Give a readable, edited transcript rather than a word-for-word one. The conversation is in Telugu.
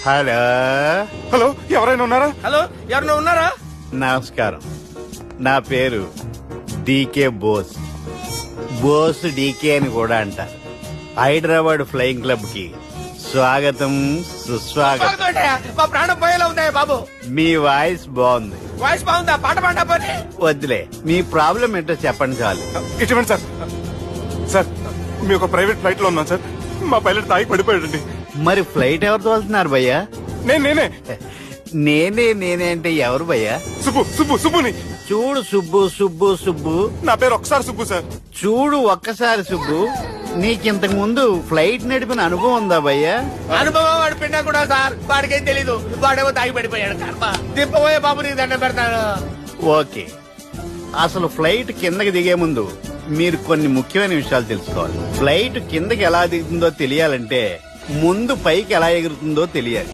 హలో హలో, ఎవరైనా ఉన్నారా? హలో, ఎవరన్నా ఉన్నారా? నమస్కారం. నా పేరు డీకే బోస్. బోస్ డీకే అని కూడా అంటారు. హైదరాబాద్ ఫ్లయింగ్ క్లబ్ కి స్వాగతం, సుస్వాగతం. బాగుందయ్యా, మా ప్రాణం పోయేలా ఉందా బాబు? మీ వాయిస్ బాగుంది. వాయిస్ బాగుందా? పాట పాడా పోనీ. వద్దులే, మీ ప్రాబ్లం ఏంటో చెప్పండి చాలు. ఇటువంటి సార్. సార్, మీ ఒక ప్రైవేట్ ఫ్లైట్ లో ఉన్నాం సార్. మా పైలట్ తాగి పడిపోయాడండి. మరి ఫ్లైట్ ఎవరు తోలుతున్నారు భయ్యా? నేనే నేనే అంటే ఎవరు భయ్యా? సుబ్బుని. చూడు సుబ్బు సుబ్బు సుబ్బు. నా పేరు ఒకసారి సుబ్బు సార్. చూడు ఒక్కసారి సుబ్బు, నీకింతకు ముందు ఫ్లైట్ నడిపిన అనుభవం ఉందా భయ్యా? అనుభవం వాడు పిన్నా కూడా సార్, వాడికేం తెలీదు. వాడేమో తాగి పడిపోయాడు. కర్మ. దింపబోయే బాబు, నీకు దండం పెడతాను. ఓకే, అసలు ఫ్లైట్ కిందకి దిగే ముందు మీరు కొన్ని ముఖ్యమైన విషయాలు తెలుసుకోవాలి. ఫ్లైట్ కిందకి ఎలా దిగుతుందో తెలియాలంటే ముందు పైకి ఎలా ఎగురుతుందో తెలియాలి.